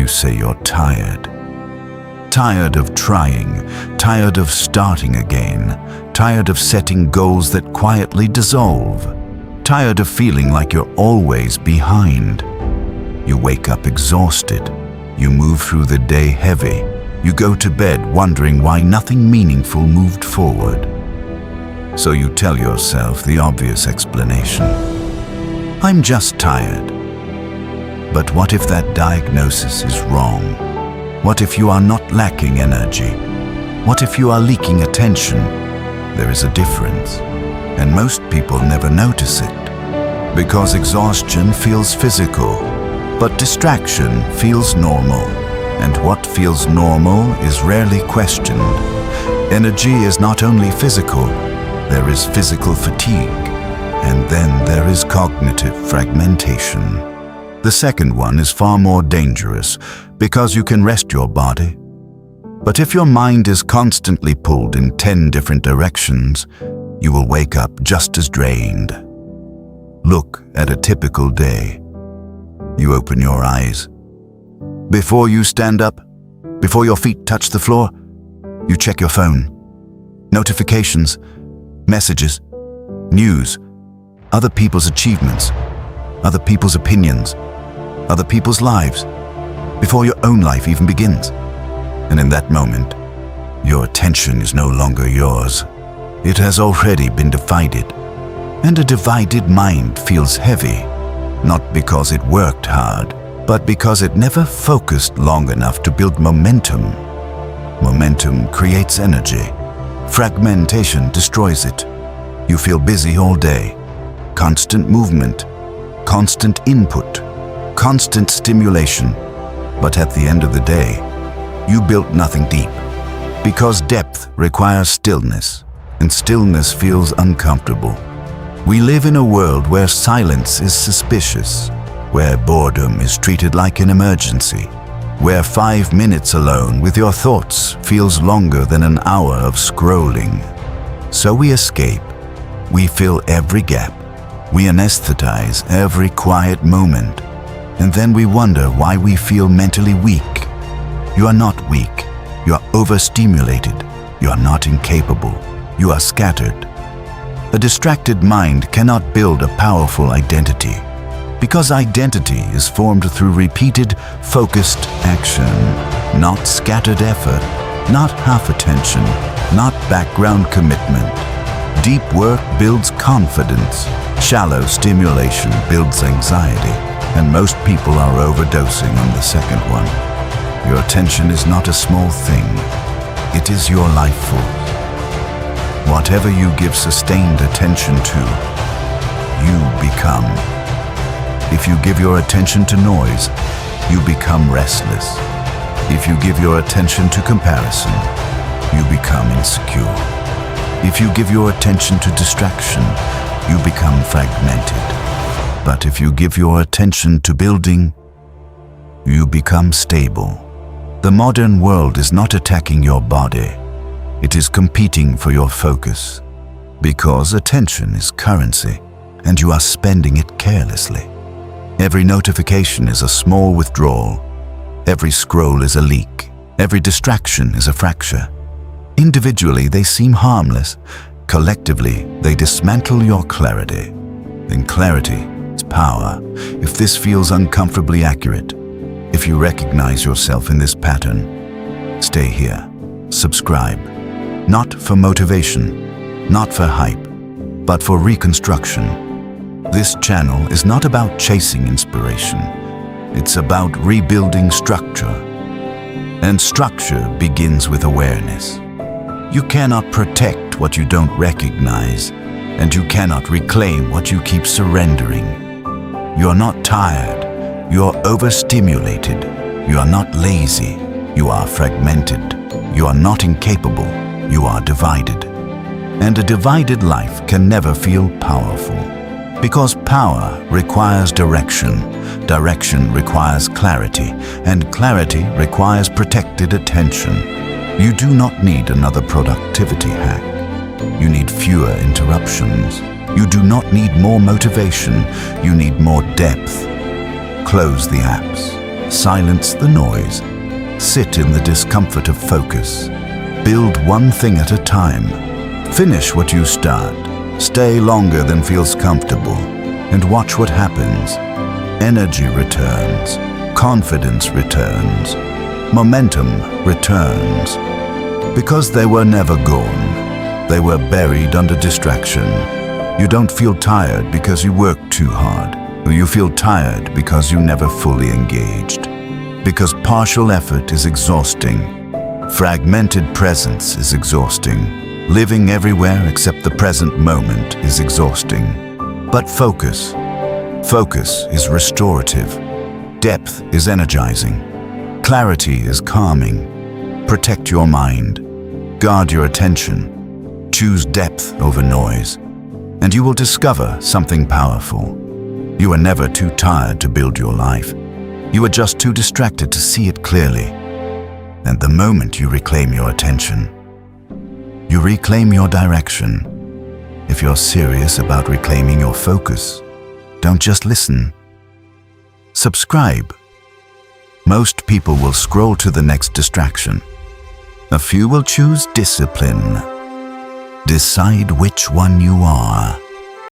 you say you're tired. Tired of trying, tired of starting again, tired of setting goals that quietly dissolve, tired of feeling like you're always behind. You wake up exhausted. You move through the day heavy. You go to bed wondering why nothing meaningful moved forward. So you tell yourself the obvious explanation. I'm just tired. But what if that diagnosis is wrong? What if you are not lacking energy? What if you are leaking attention? There is a difference, and most people never notice it. Because exhaustion feels physical, but distraction feels normal. And what feels normal is rarely questioned. Energy is not only physical, there is physical fatigue, and then there is cognitive fragmentation. The second one is far more dangerous because you can rest your body. But if your mind is constantly pulled in 10 different directions, you will wake up just as drained. Look at a typical day. You open your eyes. Before you stand up, before your feet touch the floor, you check your phone. Notifications, messages, news, other people's achievements, other people's opinions, other people's lives, before your own life even begins. And in that moment, your attention is no longer yours. It has already been divided. And a divided mind feels heavy, not because it worked hard, but because it never focused long enough to build momentum. Momentum creates energy. Fragmentation destroys it. You feel busy all day. Constant movement, constant input, constant stimulation. But at the end of the day, you built nothing deep. Because depth requires stillness, and stillness feels uncomfortable. We live in a world where silence is suspicious, where boredom is treated like an emergency, where 5 minutes alone with your thoughts feels longer than an hour of scrolling. So we escape. We fill every gap. We anesthetize every quiet moment. And then we wonder why we feel mentally weak. You are not weak. You are overstimulated. You are not incapable. You are scattered. A distracted mind cannot build a powerful identity, because identity is formed through repeated, focused action, not scattered effort, not half attention, not background commitment. Deep work builds confidence. Shallow stimulation builds anxiety, and most people are overdosing on the second one. Your attention is not a small thing. It is your life force. Whatever you give sustained attention to, you become. If you give your attention to noise, you become restless. If you give your attention to comparison, you become insecure. If you give your attention to distraction, you become fragmented. But if you give your attention to building, you become stable. The modern world is not attacking your body. It is competing for your focus. Because attention is currency, and you are spending it carelessly. Every notification is a small withdrawal. Every scroll is a leak. Every distraction is a fracture. Individually, they seem harmless. Collectively, they dismantle your clarity. Then clarity is power. If this feels uncomfortably accurate, if you recognize yourself in this pattern, stay here. Subscribe. Not for motivation, not for hype, but for reconstruction. This channel is not about chasing inspiration. It's about rebuilding structure. And structure begins with awareness. You cannot protect what you don't recognize, and you cannot reclaim what you keep surrendering. You are not tired. You are overstimulated. You are not lazy. You are fragmented. You are not incapable. You are divided. And a divided life can never feel powerful. Because power requires direction, direction requires clarity, and clarity requires protected attention. You do not need another productivity hack. You need fewer interruptions. You do not need more motivation. You need more depth. Close the apps. Silence the noise. Sit in the discomfort of focus. Build one thing at a time. Finish what you start. Stay longer than feels comfortable, and watch what happens. Energy returns. Confidence returns. Momentum returns. Because they were never gone. They were buried under distraction. You don't feel tired because you worked too hard. You feel tired because you never fully engaged. Because partial effort is exhausting. Fragmented presence is exhausting. Living everywhere except the present moment is exhausting. But focus. Focus is restorative. Depth is energizing. Clarity is calming. Protect your mind. Guard your attention. Choose depth over noise. And you will discover something powerful. You are never too tired to build your life. You are just too distracted to see it clearly. And the moment you reclaim your attention, you reclaim your direction. If you're serious about reclaiming your focus, don't just listen. Subscribe. Most people will scroll to the next distraction. A few will choose discipline. Decide which one you are.